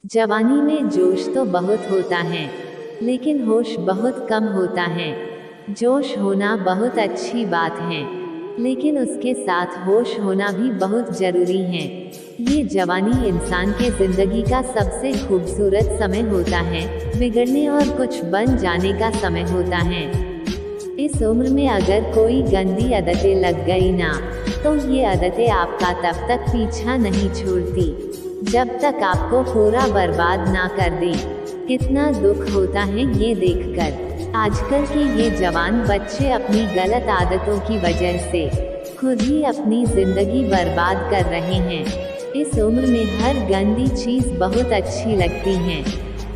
जवानी में जोश तो बहुत होता है, लेकिन होश बहुत कम होता है। जोश होना बहुत अच्छी बात है, लेकिन उसके साथ होश होना भी बहुत जरूरी है। ये जवानी इंसान के जिंदगी का सबसे खूबसूरत समय होता है, बिगड़ने और कुछ बन जाने का समय होता है। इस उम्र में अगर कोई गंदी आदतें लग गई ना, तो ये आदतें आपका तब तक पीछा नहीं छोड़ती जब तक आपको पूरा बर्बाद ना कर दे। कितना दुख होता है ये देखकर। आजकल के ये जवान बच्चे अपनी गलत आदतों की वजह से खुद ही अपनी जिंदगी बर्बाद कर रहे हैं। इस उम्र में हर गंदी चीज बहुत अच्छी लगती हैं,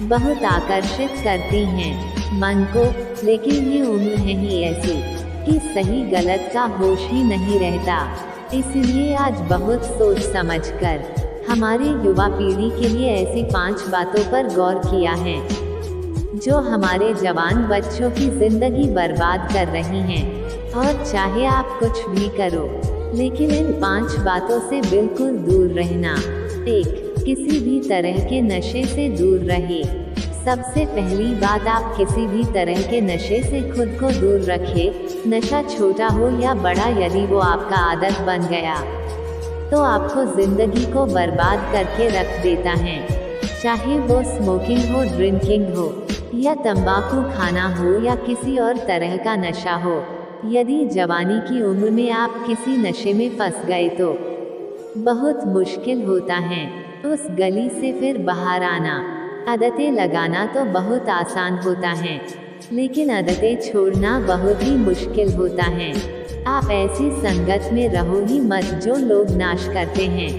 बहुत आकर्षित करती हैं मन को, लेकिन ये उम्र है ही ऐसी कि सही गलत का होश ही नहीं रहता। इसलिए आज बहुत सोच समझकर हमारे युवा पीढ़ी के लिए ऐसी 5 बातों पर गौर किया है, जो हमारे जवान बच्चों की जिंदगी बर्बाद कर रही हैं। और चाहे आप कुछ भी करो, लेकिन इन 5 बातों से बिल्कुल दूर रहना। 1. किसी भी तरह के नशे से दूर रहे। सबसे पहली बात, आप किसी भी तरह के नशे से खुद को दूर रखें। नशा छोटा हो या बड़ा, यदि वो आपका आदत बन गया तो आपको जिंदगी को बर्बाद करके रख देता है। चाहे वो स्मोकिंग हो, ड्रिंकिंग हो, या तंबाकू खाना हो, या किसी और तरह का नशा हो। यदि जवानी की उम्र में आप किसी नशे में फंस गए तो बहुत मुश्किल होता है उस गली से फिर बाहर आना। आदतें लगाना तो बहुत आसान होता है, लेकिन आदतें छोड़ना बहुत ही मुश्किल होता है। आप ऐसी संगत में रहो ही मत जो लोग नाश करते हैं,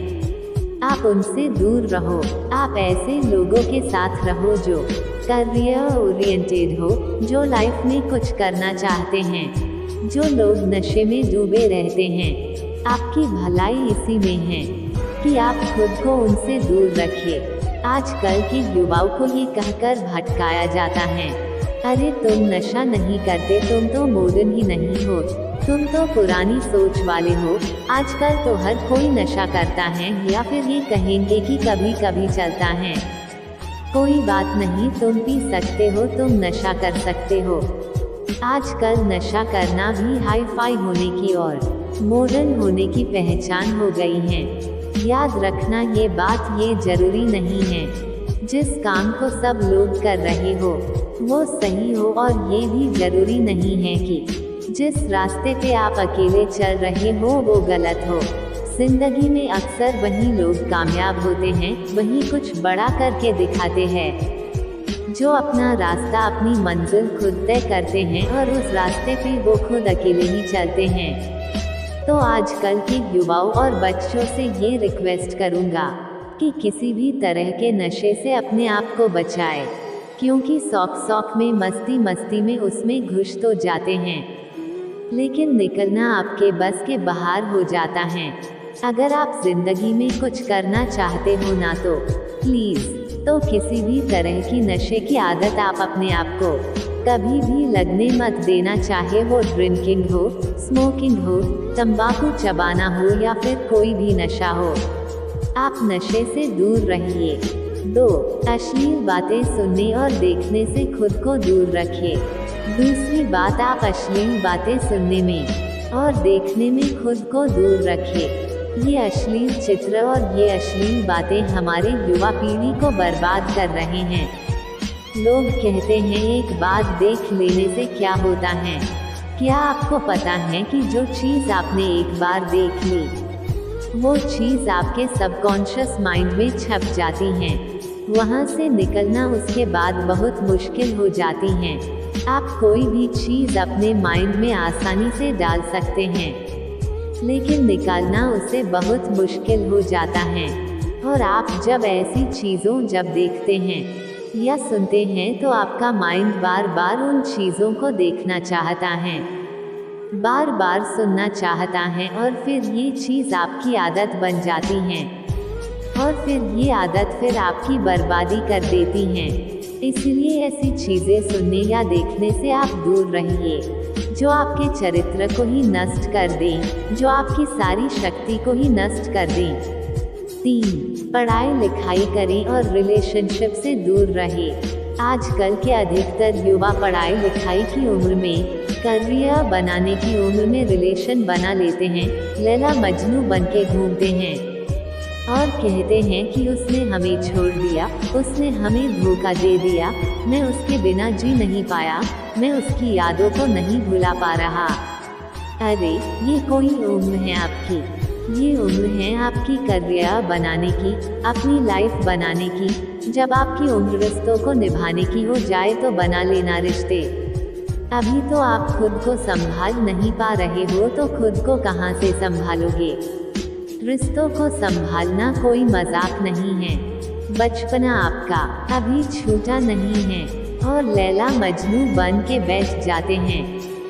आप उनसे दूर रहो। आप ऐसे लोगों के साथ रहो जो करियर ओरिएंटेड हो, जो लाइफ में कुछ करना चाहते हैं। जो लोग नशे में डूबे रहते हैं, आपकी भलाई इसी में है कि आप खुद को उनसे दूर रखिए। आजकल के युवाओं को ये कहकर भटकाया जाता है, अरे तुम नशा नहीं करते, तुम तो मॉडर्न ही नहीं हो, तुम तो पुरानी सोच वाले हो। आजकल तो हर कोई नशा करता है, या फिर ये कहेंगे कि कभी कभी चलता है। कोई बात नहीं, तुम पी सकते हो, तुम नशा कर सकते हो। आजकल नशा करना भी हाई फाई होने की और मॉडर्न होने की पहचान हो गई है। याद रखना ये बात, ये जरूरी नहीं है जिस काम को सब लोग कर रहे हो वो सही हो, और ये भी जरूरी नहीं है कि जिस रास्ते पे आप अकेले चल रहे हो वो गलत हो। जिंदगी में अक्सर वही लोग कामयाब होते हैं, वही कुछ बड़ा करके दिखाते हैं, जो अपना रास्ता, अपनी मंजिल खुद तय करते हैं और उस रास्ते पे वो खुद अकेले ही चलते हैं। तो आजकल के युवाओं और बच्चों से ये रिक्वेस्ट करूँगा कि किसी भी तरह के नशे से अपने आप को बचाए, क्योंकि शौक में, मस्ती मस्ती में उसमें घुस तो जाते हैं, लेकिन निकलना आपके बस के बाहर हो जाता है। अगर आप जिंदगी में कुछ करना चाहते हो ना, तो प्लीज़ तो किसी भी तरह की नशे की आदत आप अपने आप को कभी भी लगने मत देना। चाहे वो ड्रिंकिंग हो, स्मोकिंग हो, तंबाकू चबाना हो, या फिर कोई भी नशा हो, आप नशे से दूर रहिए। 2. अश्लील बातें सुनने और देखने से खुद को दूर रखिए। दूसरी बात, आप अश्लील बातें सुनने में और देखने में खुद को दूर रखिए। ये अश्लील चित्र और ये अश्लील बातें हमारे युवा पीढ़ी को बर्बाद कर रहे हैं। लोग कहते हैं एक बात देख लेने से क्या होता है। क्या आपको पता है कि जो चीज़ आपने एक बार देख ली, वो चीज़ आपके सबकॉन्शियस माइंड में छप जाती हैं। वहाँ से निकलना उसके बाद बहुत मुश्किल हो जाती हैं। आप कोई भी चीज़ अपने माइंड में आसानी से डाल सकते हैं, लेकिन निकालना उसे बहुत मुश्किल हो जाता है। और आप जब ऐसी चीज़ों जब देखते हैं या सुनते हैं, तो आपका माइंड बार बार उन चीज़ों को देखना चाहता है, बार बार सुनना चाहता है, और फिर ये चीज़ आपकी आदत बन जाती है, और फिर ये आदत फिर आपकी बर्बादी कर देती हैं। इसलिए ऐसी चीज़ें सुनने या देखने से आप दूर रहिए, जो आपके चरित्र को ही नष्ट कर दें, जो आपकी सारी शक्ति को ही नष्ट कर दें। 3. पढ़ाई लिखाई करें और रिलेशनशिप से दूर रहे। आजकल के अधिकतर युवा पढ़ाई लिखाई की उम्र में, करियर बनाने की उम्र में रिलेशन बना लेते हैं, लैला मजनू बन के घूमते हैं और कहते हैं कि उसने हमें छोड़ दिया, उसने हमें धोखा दे दिया, मैं उसके बिना जी नहीं पाया, मैं उसकी यादों को नहीं भुला पा रहा। अरे ये कोई उम्र है आपकी, ये उम्र है आपकी करियर बनाने की, अपनी लाइफ बनाने की। जब आपकी उम्र रिश्तों को निभाने की हो जाए तो बना लेना रिश्ते। अभी तो आप खुद को संभाल नहीं पा रहे हो तो खुद को कहां से संभालोगे। रिश्तों को संभालना कोई मजाक नहीं है। बचपना आपका अभी छूटा नहीं है और लैला मजनू बन के बैठ जाते हैं।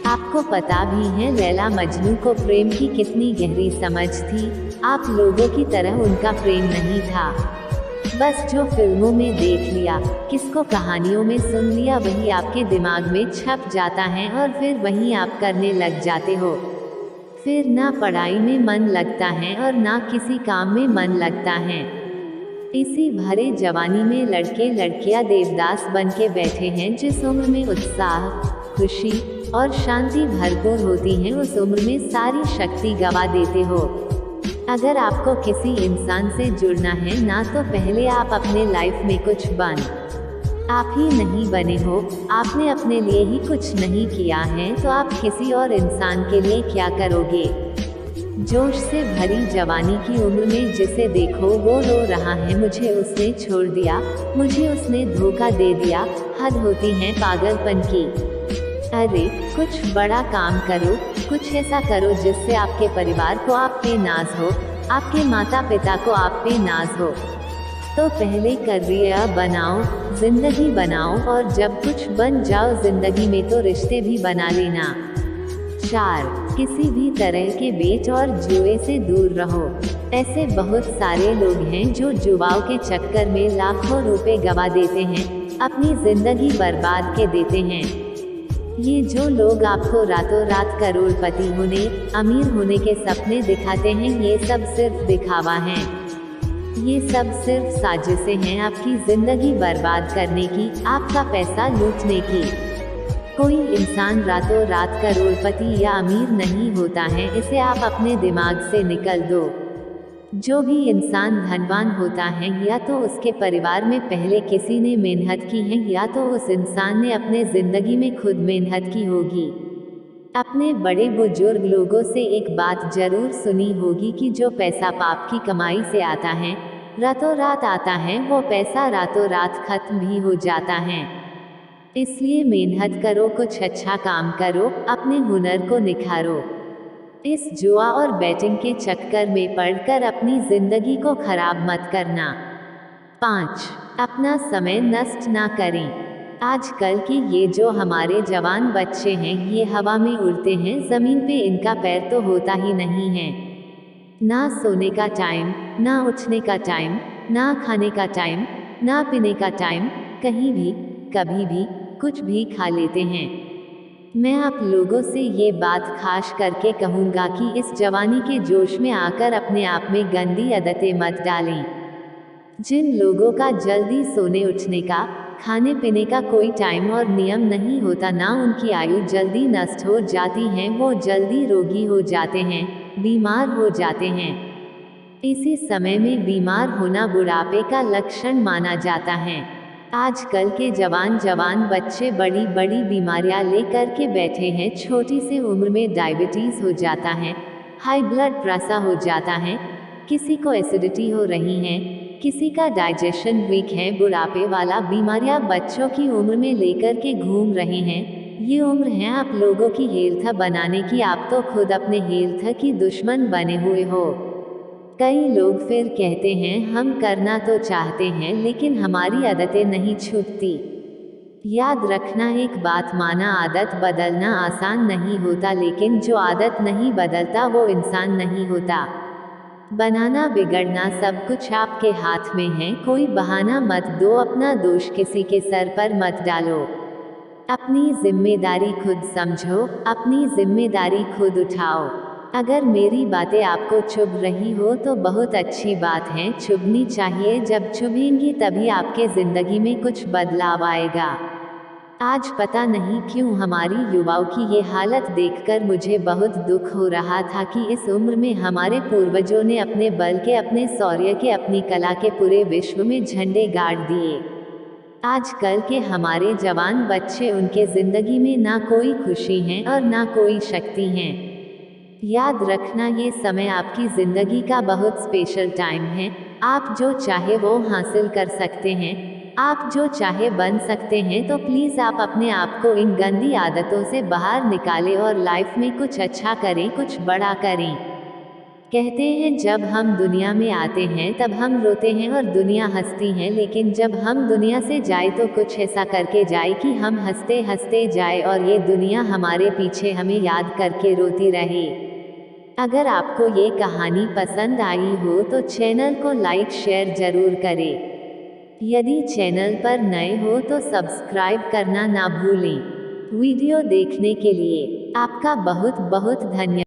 आपको पता भी है लैला मजनू को प्रेम की कितनी गहरी समझ थी। आप लोगों की तरह उनका प्रेम नहीं था। बस जो फिल्मों में देख लिया, किसको कहानियों में सुन लिया, वही आपके दिमाग में छप जाता है और फिर वही आप करने लग जाते हो। फिर ना पढ़ाई में मन लगता है और ना किसी काम में मन लगता है। इसी भरे जवानी में लड़के लड़कियां देवदास बन के बैठे हैं। जिस उम्र में उत्साह, खुशी और शांति भरपूर होती है, उस उम्र में सारी शक्ति गवा देते हो। अगर आपको किसी इंसान से जुड़ना है ना, तो पहले आप अपने लाइफ में कुछ बन। आप ही नहीं बने हो, आपने अपने लिए ही कुछ नहीं किया है, तो आप किसी और इंसान के लिए क्या करोगे। जोश से भरी जवानी की उम्र में जिसे देखो वो रो रहा है, मुझे उसने छोड़ दिया, मुझे उसने धोखा दे दिया। हद होती है पागलपन की। अरे कुछ बड़ा काम करो, कुछ ऐसा करो जिससे आपके परिवार को आप पे नाज हो, आपके माता पिता को आप पे नाज हो। तो पहले करियर बनाओ, जिंदगी बनाओ और जब कुछ बन जाओ जिंदगी में तो रिश्ते भी बना लेना। 4. किसी भी तरह के बेच और जुए से दूर रहो। ऐसे बहुत सारे लोग हैं जो जुआओं के चक्कर में लाखों रुपए गवा देते हैं, अपनी जिंदगी बर्बाद के देते हैं। ये जो लोग आपको रातों रात करोड़पति होने, अमीर होने के सपने दिखाते हैं, ये सब सिर्फ दिखावा है। ये सब सिर्फ साजिशें हैं आपकी जिंदगी बर्बाद करने की, आपका पैसा लूटने की। कोई इंसान रातों रात करोड़पति या अमीर नहीं होता है, इसे आप अपने दिमाग से निकल दो। जो भी इंसान धनवान होता है, या तो उसके परिवार में पहले किसी ने मेहनत की है, या तो उस इंसान ने अपने जिंदगी में खुद मेहनत की होगी। अपने बड़े बुजुर्ग लोगों से एक बात जरूर सुनी होगी कि जो पैसा पाप की कमाई से आता है, रातों रात आता है, वो पैसा रातों रात खत्म भी हो जाता है। इसलिए मेहनत करो, कुछ अच्छा काम करो, अपने हुनर को निखारो। इस जुआ और बैटिंग के चक्कर में पड़कर अपनी जिंदगी को खराब मत करना। 5. अपना समय नष्ट ना करें। आजकल के ये जो हमारे जवान बच्चे हैं, ये हवा में उड़ते हैं, जमीन पे इनका पैर तो होता ही नहीं है। ना सोने का टाइम, ना उठने का टाइम, ना खाने का टाइम, ना पीने का टाइम, कहीं भी कभी भी कुछ भी खा लेते हैं। मैं आप लोगों से ये बात खास करके कहूँगा कि इस जवानी के जोश में आकर अपने आप में गंदी आदतें मत डालें। जिन लोगों का जल्दी सोने उठने का, खाने पीने का कोई टाइम और नियम नहीं होता, ना उनकी आयु जल्दी नष्ट हो जाती है, वो जल्दी रोगी हो जाते हैं, बीमार हो जाते हैं। इसी समय में बीमार होना बुढ़ापे का लक्षण माना जाता है। आजकल के जवान बच्चे बड़ी बड़ी बीमारियां लेकर के बैठे हैं। छोटी सी उम्र में डायबिटीज हो जाता है, हाई ब्लड प्रेशर हो जाता है, किसी को एसिडिटी हो रही है, किसी का डाइजेशन वीक है। बुढ़ापे वाला बीमारियां बच्चों की उम्र में लेकर के घूम रहे हैं। ये उम्र है आप लोगों की हेल्थ बनाने की, आप तो खुद अपने हेल्थ की दुश्मन बने हुए हो। कई लोग फिर कहते हैं हम करना तो चाहते हैं लेकिन हमारी आदतें नहीं छूटती। याद रखना एक बात, माना आदत बदलना आसान नहीं होता, लेकिन जो आदत नहीं बदलता वो इंसान नहीं होता। बनाना बिगड़ना सब कुछ आपके हाथ में है। कोई बहाना मत दो, अपना दोष किसी के सर पर मत डालो। अपनी जिम्मेदारी खुद समझो, अपनी जिम्मेदारी खुद उठाओ। अगर मेरी बातें आपको चुभ रही हो तो बहुत अच्छी बात है, चुभनी चाहिए, जब चुभेंगी तभी आपके जिंदगी में कुछ बदलाव आएगा। आज पता नहीं क्यों हमारी युवाओं की ये हालत देखकर मुझे बहुत दुख हो रहा था कि इस उम्र में हमारे पूर्वजों ने अपने बल के, अपने शौर्य के, अपनी कला के पूरे विश्व में झंडे गाड़ दिए। आजकल के हमारे जवान बच्चे, उनके जिंदगी में ना कोई खुशी है और ना कोई शक्ति है। याद रखना, ये समय आपकी जिंदगी का बहुत स्पेशल टाइम है। आप जो चाहे वो हासिल कर सकते हैं, आप जो चाहे बन सकते हैं, तो प्लीज आप अपने आप को इन गंदी आदतों से बाहर निकालें और लाइफ में कुछ अच्छा करें, कुछ बड़ा करें। कहते हैं जब हम दुनिया में आते हैं तब हम रोते हैं और दुनिया हंसती है, लेकिन जब हम दुनिया से जाए तो कुछ ऐसा करके जाए कि हम हंसते हंसते जाए और ये दुनिया हमारे पीछे हमें याद करके रोती रहे। अगर आपको ये कहानी पसंद आई हो तो चैनल को लाइक शेयर जरूर करें। यदि चैनल पर नए हो तो सब्सक्राइब करना ना भूलें। वीडियो देखने के लिए आपका बहुत बहुत धन्यवाद।